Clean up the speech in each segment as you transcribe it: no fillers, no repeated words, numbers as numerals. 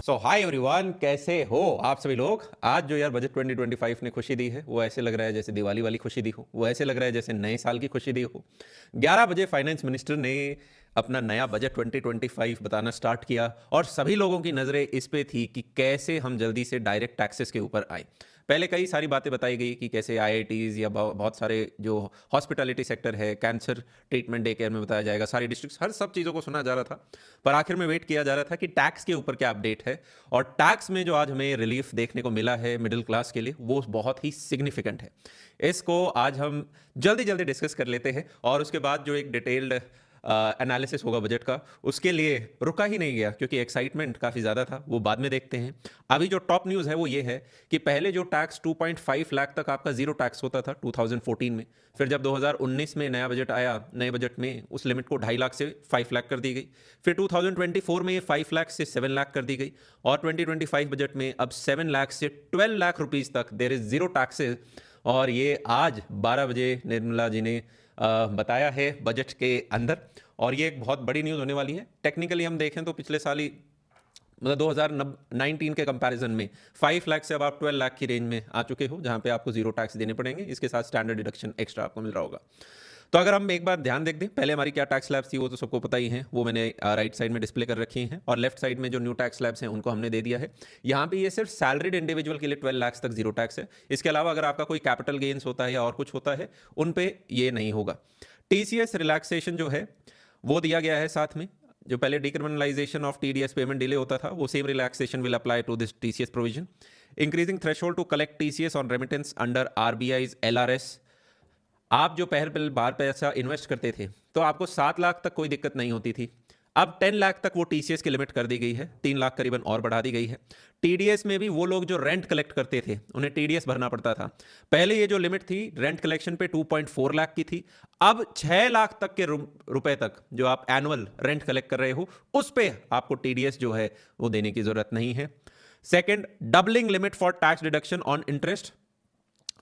सो hi everyone, कैसे हो आप सभी लोग। आज जो यार बजट 2025 ने खुशी दी है वो ऐसे लग रहा है जैसे दिवाली वाली खुशी दी हो, वो ऐसे लग रहा है जैसे नए साल की खुशी दी हो। 11 बजे फाइनेंस मिनिस्टर ने अपना नया बजट 2025 बताना स्टार्ट किया और सभी लोगों की नज़रें इस पे थी कि कैसे हम जल्दी से डायरेक्ट टैक्सेस के ऊपर आए। पहले कई सारी बातें बताई गई कि कैसे आईआईटीज़ या बहुत सारे जो हॉस्पिटैलिटी सेक्टर है, कैंसर ट्रीटमेंट डे केयर में बताया जाएगा, सारी डिस्ट्रिक्ट्स, हर सब चीज़ों को सुना जा रहा था। पर आखिर में वेट किया जा रहा था कि टैक्स के ऊपर क्या अपडेट है। और टैक्स में जो आज हमें रिलीफ देखने को मिला है मिडिल क्लास के लिए, वो बहुत ही सिग्निफिकेंट है। इसको आज हम जल्दी जल्दी डिस्कस कर लेते हैं और उसके बाद जो एक डिटेल्ड एनालिसिस होगा बजट का, उसके लिए रुका ही नहीं गया क्योंकि एक्साइटमेंट काफ़ी ज़्यादा था। वो बाद में देखते हैं। अभी जो टॉप न्यूज़ है वो ये है कि पहले जो टैक्स 2.5 लाख तक आपका जीरो टैक्स होता था 2014 में, फिर जब 2019 में नया बजट आया, नए बजट में उस लिमिट को 2.5 लाख से 5 लाख कर दी गई। फिर 2024 में ये 5 लाख से 7 लाख कर दी गई और 2025 बजट में अब 7 लाख से 12 लाख रुपीज़ तक देयर इज़ जीरो टैक्सेस। और ये आज 12 बजे निर्मला जी ने बताया है बजट के अंदर, और ये एक बहुत बड़ी न्यूज़ होने वाली है। टेक्निकली हम देखें तो पिछले साल ही मतलब 2019 के कंपैरिजन में 5 लाख से अब आप 12 लाख की रेंज में आ चुके हो, जहां पे आपको जीरो टैक्स देने पड़ेंगे। इसके साथ स्टैंडर्ड डिडक्शन एक्स्ट्रा आपको मिल रहा होगा। तो अगर हम एक बार ध्यान देख दें, पहले हमारी क्या टैक्स स्लैब्स थी वो तो सबको पता ही है, वो मैंने राइट साइड में डिस्प्ले कर रखी हैं, और लेफ्ट साइड में जो न्यू टैक्स स्लैब्स हैं उनको हमने दे दिया है। यहाँ पे ये सिर्फ सैलरीड इंडिविजुअल के लिए 12 लाख तक जीरो टैक्स है। इसके अलावा अगर आपका कोई कैपिटल गेन्स होता है या और कुछ होता है, उन पे ये नहीं होगा। टीसीएस रिलैक्सेशन जो है वो दिया गया है साथ में। जो पहले decriminalisation of TDS payment delay होता था, वो same relaxation will apply to this TCS provision. Increasing threshold to collect TCS on remittance under RBI's LRS. आप जो पहले बार पैसा इन्वेस्ट करते थे तो आपको 7 लाख तक कोई दिक्कत नहीं होती थी। अब 10 लाख तक वो टीसीएस की लिमिट कर दी गई है, 3 लाख करीबन और बढ़ा दी गई है। टीडीएस में भी वो लोग जो रेंट कलेक्ट करते थे उन्हें टीडीएस भरना पड़ता था। पहले ये जो लिमिट थी रेंट कलेक्शन पे 2.4 लाख की थी, अब 6 लाख तक के रुपए तक जो आप एनुअल रेंट कलेक्ट कर रहे हो उस पे आपको टीडीएस जो है वो देने की जरूरत नहीं है। Second, doubling limit for tax deduction on interest.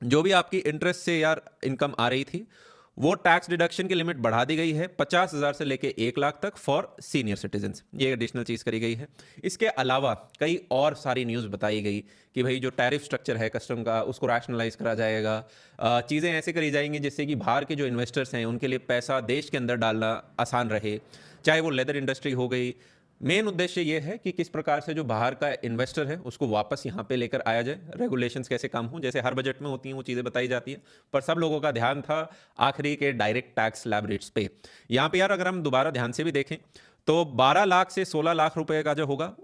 जो भी आपकी इंटरेस्ट से यार इनकम आ रही थी, वो टैक्स डिडक्शन की लिमिट बढ़ा दी गई है 50,000 से लेके 1 लाख तक फॉर सीनियर सिटीजन्स। ये एडिशनल चीज़ करी गई है। इसके अलावा कई और सारी न्यूज़ बताई गई कि भाई जो टैरिफ स्ट्रक्चर है कस्टम का, उसको रैशनलाइज करा जाएगा। चीज़ें ऐसे करी जाएंगी जिससे कि बाहर के जो इन्वेस्टर्स हैं उनके लिए पैसा देश के अंदर डालना आसान रहे, चाहे वो लेदर इंडस्ट्री हो गई। मेन उद्देश्य ये है कि किस प्रकार से जो बाहर का इन्वेस्टर है उसको वापस यहाँ पे लेकर आया जाए, रेगुलेशंस कैसे कम हो, जैसे हर बजट में होती हैं वो चीज़ें बताई जाती हैं। पर सब लोगों का ध्यान था आखिरी के डायरेक्ट टैक्स स्लैब रेट्स पे। यहाँ पे यार अगर हम दोबारा ध्यान से भी देखें तो 12 लाख से 16 लाख रुपए का जो होगा,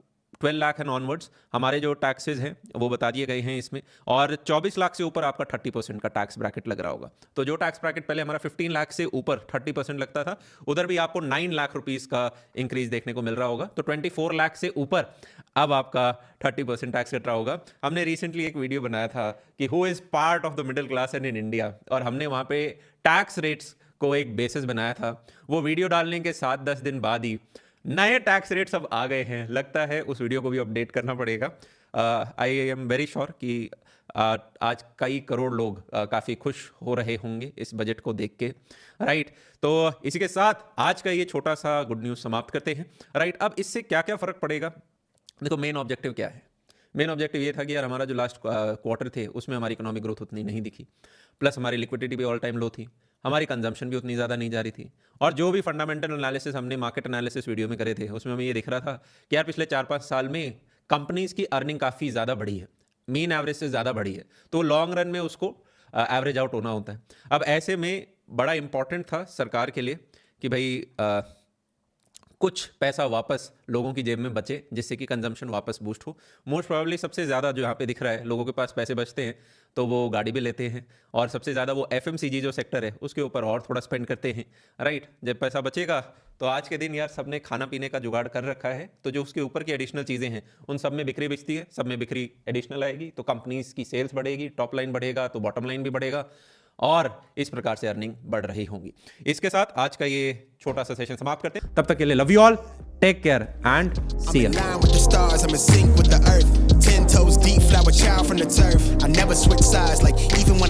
12 लाख एंड ऑनवर्ड्स हमारे जो टैक्सेस हैं वो बता दिए गए हैं इसमें, और 24 लाख से ऊपर आपका 30% का टैक्स ब्रैकेट लग रहा होगा। तो जो टैक्स ब्रैकेट पहले हमारा 15 लाख से ऊपर 30% लगता था, उधर भी आपको 9 लाख रुपीस का इंक्रीज देखने को मिल रहा होगा। तो 24 लाख से ऊपर अब आपका 30% टैक्स कट रहा होगा। हमने रिसेंटली एक वीडियो बनाया था कि who is part of the middle class in India, और हमने वहाँ पे टैक्स रेट्स को एक बेसिस बनाया था। वो वीडियो डालने के 7-10 दिन बाद ही नए टैक्स रेट्स अब आ गए हैं। लगता है उस वीडियो को भी अपडेट करना पड़ेगा। आई एम वेरी श्योर कि आज कई करोड़ लोग काफ़ी खुश हो रहे होंगे इस बजट को देख के, राइट। तो इसी के साथ आज का ये छोटा सा गुड न्यूज़ समाप्त करते हैं, राइट। अब इससे क्या क्या फ़र्क पड़ेगा, देखो मेन ऑब्जेक्टिव क्या है। मेन ऑब्जेक्टिव ये था कि यार हमारा जो लास्ट क्वार्टर थे उसमें हमारी इकोनॉमिक ग्रोथ उतनी नहीं दिखी, प्लस हमारी लिक्विडिटी भी ऑल टाइम लो थी, हमारी कंजम्पशन भी उतनी ज़्यादा नहीं जा रही थी। और जो भी फंडामेंटल एनालिसिस हमने मार्केट एनालिसिस वीडियो में करे थे उसमें हमें ये दिख रहा था कि यार पिछले 4-5 साल में कंपनीज़ की अर्निंग काफ़ी ज़्यादा बढ़ी है, मीन एवरेज से ज़्यादा बढ़ी है। तो लॉन्ग रन में उसको एवरेज आउट होना होता है। अब ऐसे में बड़ा इंपॉर्टेंट था सरकार के लिए कि भाई कुछ पैसा वापस लोगों की जेब में बचे, जिससे कि कंजम्पशन वापस बूस्ट हो। मोस्ट प्रोबेबली सबसे ज़्यादा जो यहाँ पे दिख रहा है, लोगों के पास पैसे बचते हैं तो वो गाड़ी भी लेते हैं, और सबसे ज़्यादा वो एफएमसीजी जो सेक्टर है उसके ऊपर और थोड़ा स्पेंड करते हैं, राइट। जब पैसा बचेगा तो आज के दिन यार सबने खाना पीने का जुगाड़ कर रखा है, तो जो उसके ऊपर की एडिशनल चीज़ें हैं उन सब में बिक्री बिकती है, सब में बिक्री एडिशनल आएगी तो कंपनीज़ की सेल्स बढ़ेगी, टॉप लाइन बढ़ेगा तो बॉटम लाइन भी बढ़ेगा, और इस प्रकार से अर्निंग बढ़ रही होंगी। इसके साथ आज का ये छोटा सा सेशन समाप्त करते हैं। तब तक के लिए love you all, take care and see you. Ten toes deep, flower child from the turf. I never switch sides, like even when